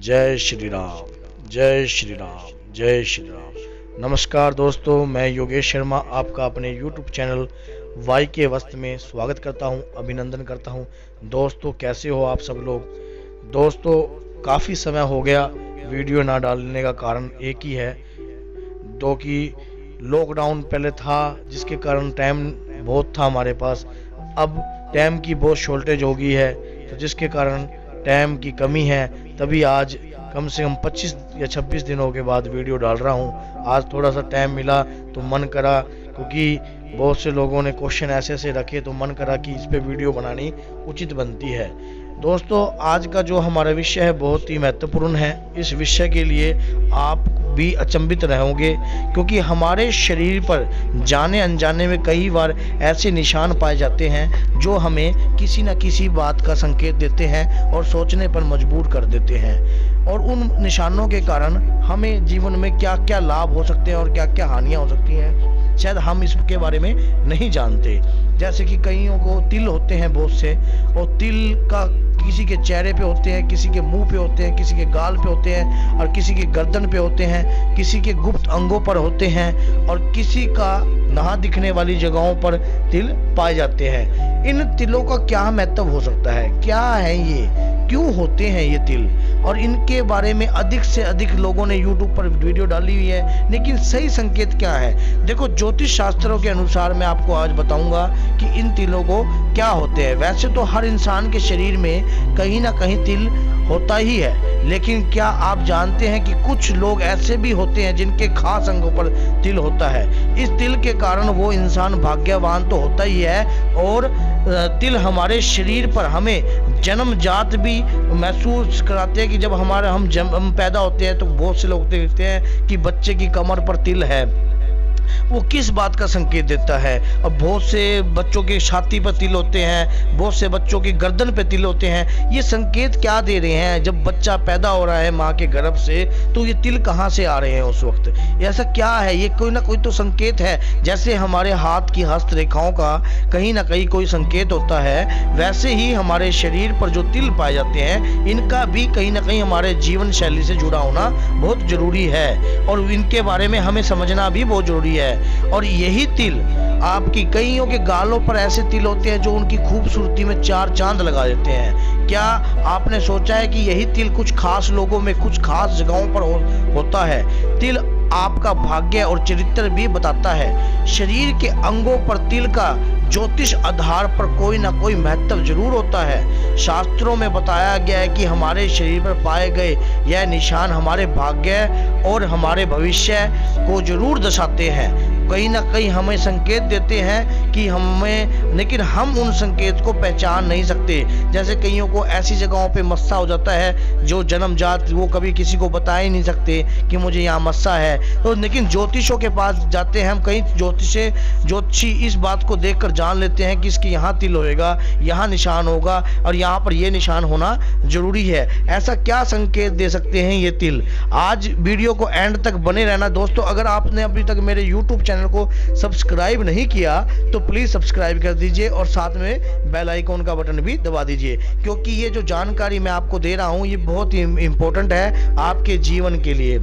जय श्री राम, जय श्री राम, जय श्री राम। नमस्कार दोस्तों, मैं योगेश शर्मा आपका अपने YouTube चैनल वाई के वस्त में स्वागत करता हूं, अभिनंदन करता हूं। दोस्तों कैसे हो आप सब लोग? दोस्तों काफ़ी समय हो गया वीडियो ना डालने का कारण एक ही है, दो कि लॉकडाउन पहले था जिसके कारण टाइम बहुत था हमारे पास। अब टाइम की बहुत शॉर्टेज हो गई है, तो जिसके कारण टाइम की कमी है। तभी आज कम से कम 25 या 26 दिनों के बाद वीडियो डाल रहा हूँ। आज थोड़ा सा टाइम मिला तो मन करा, क्योंकि बहुत से लोगों ने क्वेश्चन ऐसे रखे तो मन करा कि इस पे वीडियो बनानी उचित बनती है। दोस्तों आज का जो हमारा विषय है बहुत ही महत्वपूर्ण है। इस विषय के लिए आप भी अचंभित रहोगे, क्योंकि हमारे शरीर पर जाने अनजाने में कई बार ऐसे निशान पाए जाते हैं जो हमें किसी न किसी बात का संकेत देते हैं और सोचने पर मजबूर कर देते हैं। और उन निशानों के कारण हमें जीवन में क्या क्या लाभ हो सकते हैं और क्या क्या हानियां हो सकती हैं, शायद हम इसके बारे में नहीं जानते। जैसे कि कईयों को तिल होते हैं बहुत से, और तिल का किसी के चेहरे पे होते हैं, किसी के मुंह पे होते हैं, किसी के गाल पे होते हैं, और किसी के गर्दन पे होते हैं, किसी के गुप्त अंगों पर होते हैं, और किसी का ना दिखने वाली जगहों पर तिल पाए जाते हैं। इन तिलों का क्या महत्व हो सकता है, क्या है ये, क्यों होते हैं ये तिल, और इनके बारे में अधिक से अधिक लोगों ने YouTube पर वीडियो डाली हुई है, लेकिन सही संकेत क्या है? देखो ज्योतिष शास्त्रों के अनुसार मैं आपको आज बताऊंगा कि इन तिलों को क्या होते हैं। वैसे तो हर इंसान के शरीर में कहीं ना कहीं तिल होता ही है, लेकिन क्या आप जानते हैं कि कुछ लोग ऐसे भी होते हैं जिनके खास अंगों पर तिल होता है। इस तिल के कारण वो इंसान भाग्यवान तो होता ही है, और तिल हमारे शरीर पर हमें जन्मजात भी महसूस कराते हैं कि जब हम पैदा होते हैं तो बहुत से लोग देखते हैं कि बच्चे की कमर पर तिल है, वो किस बात का संकेत देता है। और बहुत से बच्चों के छाती पर तिल होते हैं, बहुत से बच्चों की गर्दन पे तिल होते हैं। ये संकेत क्या दे रहे हैं? जब बच्चा पैदा हो रहा है माँ के गर्भ से, तो ये तिल कहाँ से आ रहे हैं उस वक्त? ऐसा क्या है? ये कोई ना कोई तो संकेत है। जैसे हमारे हाथ की हस्त रेखाओं का कहीं ना कहीं कोई संकेत होता है, वैसे ही हमारे शरीर पर जो तिल पाए जाते हैं इनका भी कहीं ना कहीं हमारे जीवन शैली से जुड़ा होना बहुत जरूरी है, और इनके बारे में हमें समझना भी बहुत जरूरी है। और यही तिल आपकी कईयों के गालों पर ऐसे तिल होते हैं जो उनकी खूबसूरती में चार चांद लगा देते हैं। क्या आपने सोचा है कि यही तिल कुछ खास लोगों में कुछ खास जगहों पर होता है? तिल आपका भाग्य और चरित्र भी बताता है। शरीर के अंगों पर तिल का ज्योतिष आधार पर कोई ना कोई महत्व जरूर होता है। शास्त्रों में बताया गया है कि हमारे शरीर पर पाए गए यह निशान हमारे भाग्य और हमारे भविष्य को जरूर दर्शाते हैं, कहीं ना कहीं हमें संकेत देते हैं कि हमें, लेकिन हम उन संकेत को पहचान नहीं सकते। जैसे कईयों को ऐसी जगहों पे मस्सा हो जाता है जो जन्मजात वो कभी किसी को बता ही नहीं सकते कि मुझे यहाँ मस्सा है, तो लेकिन ज्योतिषों के पास जाते हैं हम, कहीं ज्योतिषी इस बात को देखकर जान लेते हैं कि इसके यहाँ तिल होएगा, यहाँ निशान होगा, और यहाँ पर ये निशान होना जरूरी है। ऐसा क्या संकेत दे सकते हैं ये तिल? आज वीडियो को एंड तक बने रहना दोस्तों। अगर आपने अभी तक मेरे YouTube चैनल को सब्सक्राइब नहीं किया तो प्लीज सब्सक्राइब कर दीजिए, और साथ में बेल आइकॉन का बटन भी दबा दीजिए, क्योंकि ये जो जानकारी मैं आपको दे रहा हूँ ये बहुत ही इंपॉर्टेंट है आपके जीवन के लिए।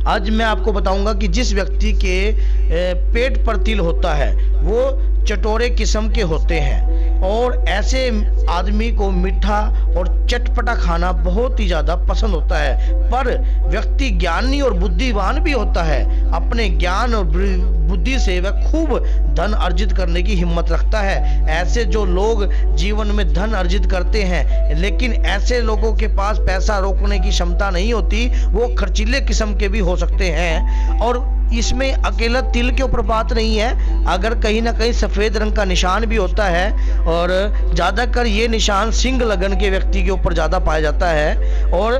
आज मैं आपको बताऊंगा कि जिस व्यक्ति के पेट पर तिल होता है वो चटोरे किस्म के होते हैं, और ऐसे आदमी को मीठा और चटपटा खाना बहुत ही ज्यादा पसंद होता है। पर व्यक्ति ज्ञानी और बुद्धिमान भी होता है। अपने ज्ञान और बुद्धि से वह खूब धन अर्जित करने की हिम्मत रखता है। ऐसे जो लोग जीवन में धन अर्जित करते हैं, लेकिन ऐसे लोगों के पास पैसा रोकने की क्षमता नहीं होती, वो खर्चीले किस्म के भी हो सकते हैं। और इसमें अकेला तिल के ऊपर बात नहीं है, अगर कहीं ना कहीं सफेद रंग का निशान भी होता है, और ज्यादातर ये निशान सिंह लगन के व्यक्ति के ऊपर ज्यादा पाया जाता है। और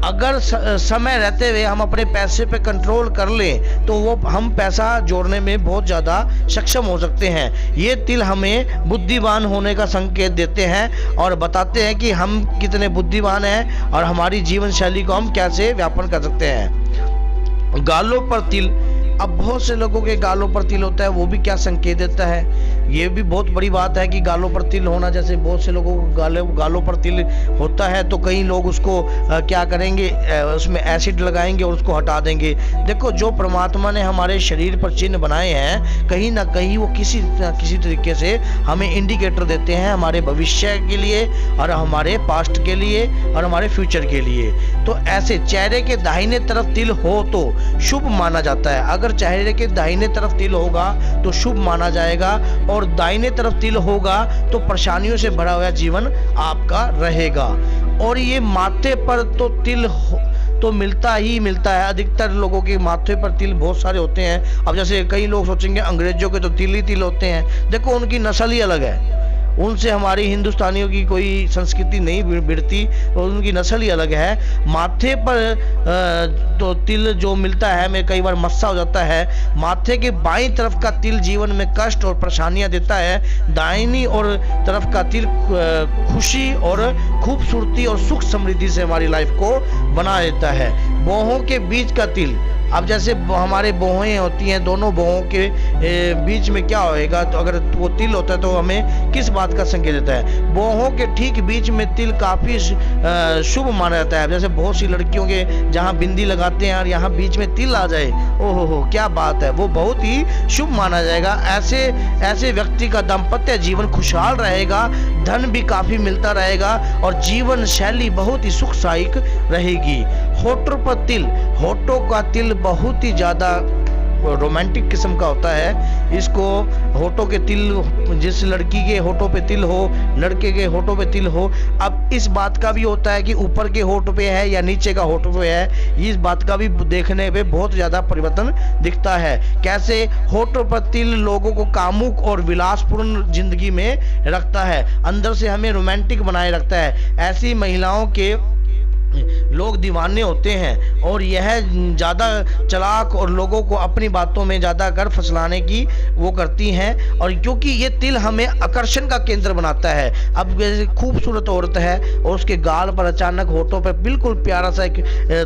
अगर समय रहते हुए हम अपने पैसे पे कंट्रोल कर लें तो वो हम पैसा जोड़ने में बहुत ज़्यादा सक्षम हो सकते हैं। ये तिल हमें बुद्धिमान होने का संकेत देते हैं और बताते हैं कि हम कितने बुद्धिमान हैं और हमारी जीवन शैली को हम कैसे व्यापन कर सकते हैं। गालों पर तिल अब बहुत से लोगों के गालों पर तिल होता है, वो भी क्या संकेत देता है? ये भी बहुत बड़ी बात है कि गालों पर तिल होना, जैसे बहुत से लोगों को गालों पर तिल होता है तो कई लोग उसको क्या करेंगे, उसमें एसिड लगाएंगे और उसको हटा देंगे। देखो, जो परमात्मा ने हमारे शरीर पर चिन्ह बनाए हैं, कहीं ना कहीं वो किसी तरीके से हमें इंडिकेटर देते हैं हमारे भविष्य के लिए और हमारे पास्ट के लिए और हमारे फ्यूचर के लिए। तो ऐसे चेहरे के दाहिने तरफ तिल हो तो शुभ माना जाता है। अगर चेहरे के दाहिने तरफ तिल होगा तो शुभ माना जाएगा, और दाहिने तरफ तिल होगा तो परेशानियों से भरा हुआ जीवन आपका रहेगा। और ये माथे पर तो तिल तो मिलता ही मिलता है। अधिकतर लोगों के माथे पर तिल बहुत सारे होते हैं। अब जैसे कई लोग सोचेंगे अंग्रेजों के तो तिल ही तिल होते हैं। देखो, उनकी नस्ल ही अलग है, उनसे हमारी हिंदुस्तानियों की कोई संस्कृति नहीं भिड़ती और उनकी नस्ल ही अलग है। माथे पर तो तिल जो मिलता है, मैं कई बार मस्सा हो जाता है। माथे के बाईं तरफ का तिल जीवन में कष्ट और परेशानियां देता है। दाहिनी और तरफ का तिल खुशी और खूबसूरती और सुख समृद्धि से हमारी लाइफ को बना देता है। बाहों के बीच का तिल, अब जैसे हमारे बाहें होती हैं, दोनों बाहों के बीच में क्या होएगा, तो अगर वो तिल होता है तो हमें किस बात का संकेत देता है? बाहों के ठीक बीच में तिल काफी शुभ माना जाता है। जैसे बहुत सी लड़कियों के जहाँ बिंदी लगाते हैं और यहाँ बीच में तिल आ जाए, ओहो हो क्या बात है, वो बहुत ही शुभ माना जाएगा। ऐसे व्यक्ति का दाम्पत्य जीवन खुशहाल रहेगा, धन भी काफी मिलता रहेगा और जीवन शैली बहुत ही सुखदायक रहेगी। होठों पर तिल, होठों का तिल बहुत ही ज्यादा रोमांटिक किस्म का होता है। इसको होठों के तिल, जिस लड़की के होठों पे तिल हो, लड़के के होठों पे तिल हो, अब इस बात का भी होता है कि ऊपर के होठ पे है या नीचे का होठ पे है, इस बात का भी देखने पे बहुत ज्यादा परिवर्तन दिखता है। कैसे? होठों पर तिल लोगों को कामुक और विलासपूर्ण जिंदगी में रखता है, अंदर से हमें रोमांटिक बनाए रखता है। ऐसी महिलाओं के लोग दीवाने होते हैं और यह ज़्यादा चालाक और लोगों को अपनी बातों में ज़्यादा कर फंसलाने की वो करती हैं। और क्योंकि ये तिल हमें आकर्षण का केंद्र बनाता है। अब जैसे खूबसूरत औरत है और उसके गाल पर अचानक होठों पर बिल्कुल प्यारा सा एक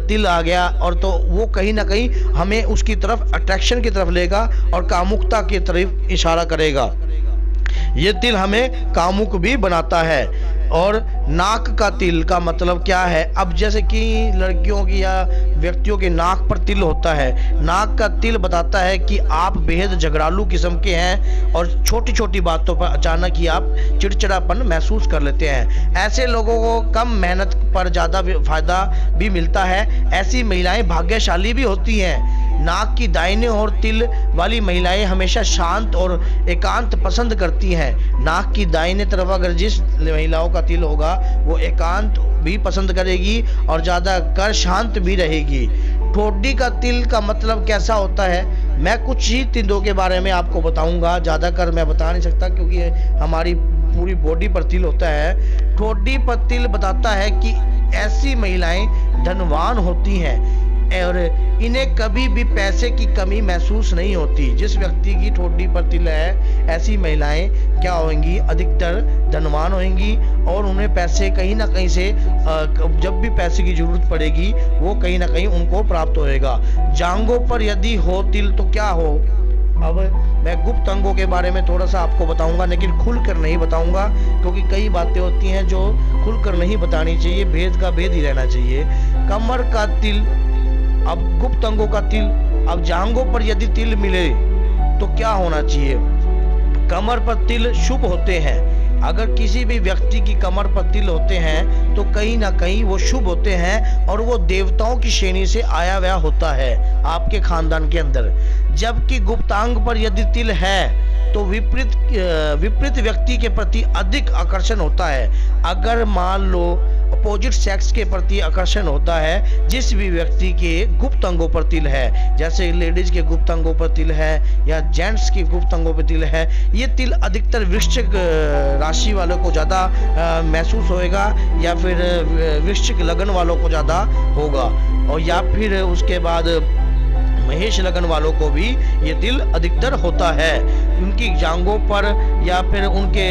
तिल आ गया, और तो वो कहीं ना कहीं हमें उसकी तरफ अट्रैक्शन की तरफ लेगा और कामुकता की तरफ इशारा करेगा। ये तिल हमें कामुक भी बनाता है। और नाक का तिल का मतलब क्या है? अब जैसे कि लड़कियों की या व्यक्तियों के नाक पर तिल होता है, नाक का तिल बताता है कि आप बेहद झगड़ालू किस्म के हैं और छोटी छोटी बातों पर अचानक ही आप चिड़चिड़ापन महसूस कर लेते हैं। ऐसे लोगों को कम मेहनत पर ज़्यादा फायदा भी मिलता है। ऐसी महिलाएं भाग्यशाली भी होती हैं। नाक की दाहिने ओर तिल वाली महिलाएं हमेशा शांत और एकांत पसंद करती हैं। नाक की दाहिने तरफ अगर जिस महिलाओं का तिल होगा वो एकांत भी पसंद करेगी और ज़्यादा कर शांत भी रहेगी। ठोडी का तिल का मतलब कैसा होता है? मैं कुछ ही तिलों के बारे में आपको बताऊंगा, ज़्यादा कर मैं बता नहीं सकता क्योंकि हमारी पूरी बॉडी पर तिल होता है। ठोडी पर तिल बताता है कि ऐसी महिलाएं धनवान होती हैं और इन्हें कभी भी पैसे की कमी महसूस नहीं होती। जिस व्यक्ति की ठोडी पर तिल है, ऐसी महिलाएं क्या होंगी? अधिकतर धनवान होंगी और उन्हें पैसे कहीं ना कहीं से जब भी पैसे की जरूरत पड़ेगी वो कहीं ना कहीं उनको प्राप्त होएगा। जांघों पर यदि हो तिल तो क्या हो? अब मैं गुप्त अंगों के बारे में थोड़ा सा आपको बताऊंगा, लेकिन खुलकर नहीं बताऊंगा क्योंकि कई बातें होती हैं जो खुलकर नहीं बतानी चाहिए, भेद का भेद ही रहना चाहिए। कमर का तिल, अब गुप्त अंगों का तिल, अब जांघों पर यदि तिल मिले तो क्या होना चाहिए? कमर पर तिल शुभ होते हैं। अगर किसी भी व्यक्ति की कमर पर तिल होते हैं तो कहीं ना कहीं वो शुभ होते हैं और वो देवताओं की श्रेणी से आया हुआ होता है आपके खानदान के अंदर। जबकि गुप्तांग पर यदि तिल है तो विपरीत व्यक्ति के प्रति अधिक आकर्षण होता है। अगर मान लो अपोजिट सेक्स के प्रति आकर्षण होता है, जिस भी व्यक्ति के गुप्त अंगों पर तिल है, जैसे लेडीज के गुप्त अंगों पर तिल है या जेंट्स के गुप्त अंगों पर तिल है, ये तिल अधिकतर वृश्चिक राशि वालों को ज़्यादा महसूस होएगा या फिर वृश्चिक लगन वालों को ज़्यादा होगा, और या फिर उसके बाद महेश लगन वालों को भी ये तिल अधिकतर होता है। उनकी जांघों पर या फिर उनके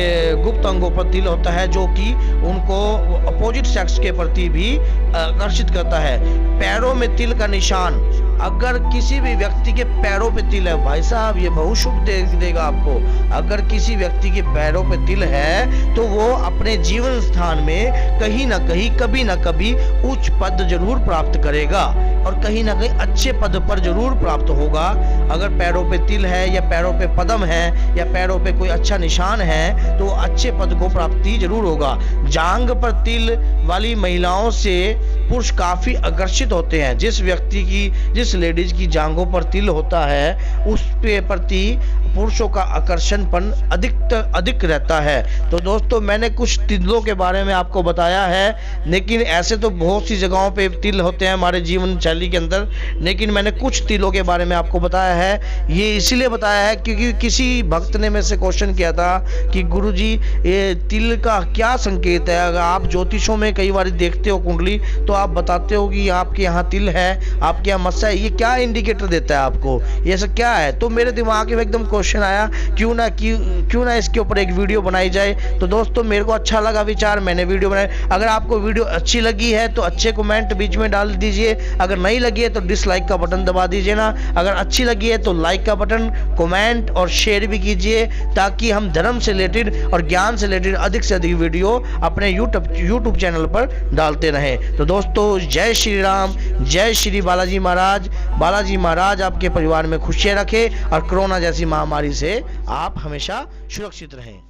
गुप्त अंगों पर तिल होता है जो कि उनको अपोजिट सेक्स के प्रति भी आकर्षित करता है। पैरों में तिल का निशान, अगर किसी भी व्यक्ति के पैरों पे तिल है भाई साहब, ये बहुत शुभ देगा आपको। अगर किसी व्यक्ति के पैरों पे तिल है तो वो अपने जीवन स्थान में कहीं ना कहीं, कभी ना कभी उच्च पद जरूर प्राप्त करेगा और कहीं ना कहीं अच्छे पद पर जरूर प्राप्त होगा। अगर पैरों पे तिल है या पैरों पे पद्म है या पैरों पे कोई अच्छा निशान है तो अच्छे पद को प्राप्ति जरूर होगा। जांघ पर तिल वाली महिलाओं से पुरुष काफी आकर्षित होते हैं। जिस लेडीज की जांघों पर तिल होता है उस पे प्रति पुरुषों का आकर्षणपन अधिक रहता है। तो दोस्तों मैंने कुछ तिलों के बारे में आपको बताया है, लेकिन ऐसे तो बहुत सी जगहों पे तिल होते हैं हमारे जीवन शैली के अंदर, लेकिन मैंने कुछ तिलों के बारे में आपको बताया है। ये इसीलिए बताया है क्योंकि किसी भक्त ने मेरे से क्वेश्चन किया था कि गुरुजी ये तिल का क्या संकेत है। अगर आप ज्योतिषों में कई बार देखते हो कुंडली तो आप बताते हो कि आपके यहाँ तिल है, आपके यहाँ मस्सा है, ये क्या इंडिकेटर देता है आपको, ये सब क्या है। तो मेरे दिमाग में एकदम क्वेश्चन आया क्यों ना इसके ऊपर एक वीडियो बनाई जाए। तो दोस्तों मेरे को अच्छा लगा विचार, मैंने वीडियो बनाया। अगर आपको वीडियो अच्छी लगी है तो अच्छे कमेंट बीच में डाल दीजिए, अगर नहीं लगी है तो डिसलाइक का बटन दबा दीजिए ना। अगर अच्छी लगी है तो लाइक का बटन, कमेंट और शेयर भी कीजिए ताकि हम धर्म से रिलेटेड और ज्ञान से रिलेटेड अधिक से अधिक वीडियो अपने यूट्यूब चैनल पर डालते रहें। तो दोस्तों जय श्री राम, जय श्री बालाजी महाराज। बालाजी महाराज आपके परिवार में खुशियां रखे और कोरोना जैसी महामारी से आप हमेशा सुरक्षित रहें।